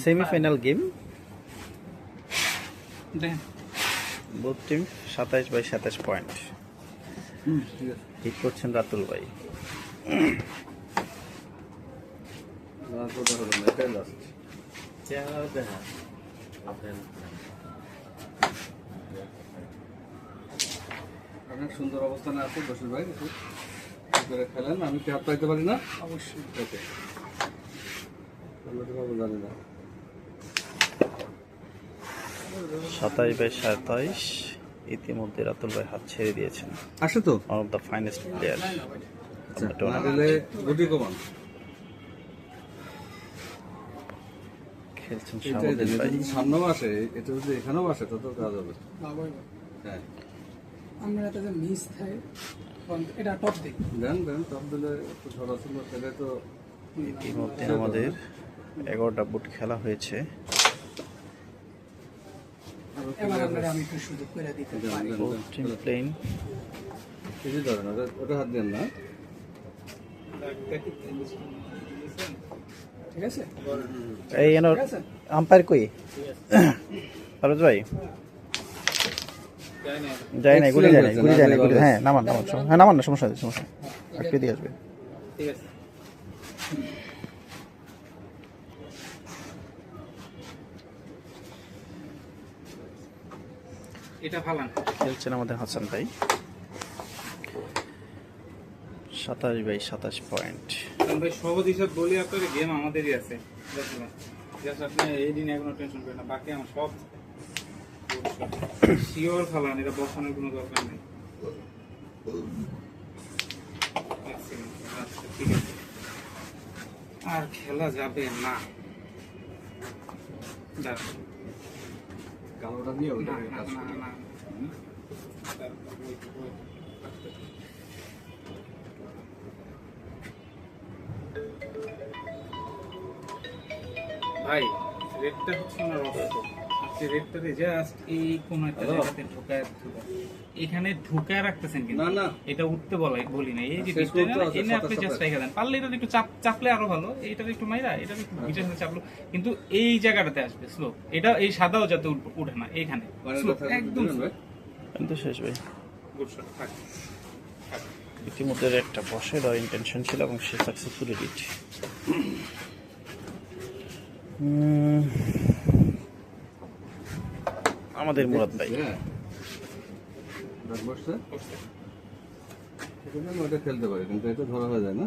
Semifinal game, both team 27/27 point. Hit করছেন রাতুল ভাই। অনেক সুন্দর অবস্থানে আছে বসির ভাই, করে খেলেন। আমি কি হাত পাইতে পারি না? অবশ্যই। ওকে, জানি না। 27/27। ইতিমধ্যে রাতুল ভাই হাত ছেড়ে দিয়েছেন। আসে তো one of the finest player. গুটি কমান খেলছেন শাহাবুদ্দিন ভাই। সামনেও আসে, এটা যদি এখানেও আসে তত কাজ হবে। হ্যাঁ, আমরা তো মিস থাকে, এটা টপ দিক দেন টপ দিলে একটু ঝড় ছিল, সেটা তো ইতিমধ্যে আমাদের 11টা বুট খেলা হয়েছে। এবার আপনারা আমি একটু সুযোগ করে দিতে পারি। Both team playing. কিছু ধরেন, ওটা হাত দেন না। ঠিক আছে, এই আম্পায়ার কই? ফরজ ভাই যায় নাই, গুলি যায় নাই, গুলি। হ্যাঁ নামান, হ্যাঁ নামান না, সমস্যা নেই, আটকে দিয়ে আসবে। ঠিক আছে। এটা ফালান। খেলছেন আমাদের হাসান ভাই। 27/27 পয়েন্ট। ভাই সহজ হিসাব বলি, আপনার গেম আমাদেরই আছে, আপনি এই দিন এখনো টেনশন করেন না। বাকি আমার সব শিওর ফালান, এটা বসানোর কোনো দরকার নেই। আচ্ছা ঠিক আছে, আর খেলা যাবে না। কালোটা দিয়ে না না না না, ভাই রেডটা হচ্ছে ওনার রক্ত। আপনি রেডটাতে জাস্ট এই কোন একটা জায়গাতে এখানে ঢুকায় রাখতেছেন, কিন্তু না না, এটা উঠতে বলি না। এই যে শেষ করতে আছে, এনে আপনি জাস্ট রেখে দেন, পারলে এটা একটু চাপলে আরো ভালো। এইটার একটু মাইরা, এটা একটু ভিজের সাথে চাপলো, কিন্তু এই জায়গাটাতে আসবে স্লো। এটা এই সাদাও যাতে উঠে না, এইখানে একদম কিন্তু শেষ ভাই। Good shot. থাক, ইতিমধ্যে একটা বসে দেওয়ার ইন্টেনশন ছিল এবং সে সাকসেসফুলি রিচ। আমাদের মুরাদ ভাই বসছে, ওটা খেলতে পারে, কিন্তু এটা ধরা হয়ে যায় না।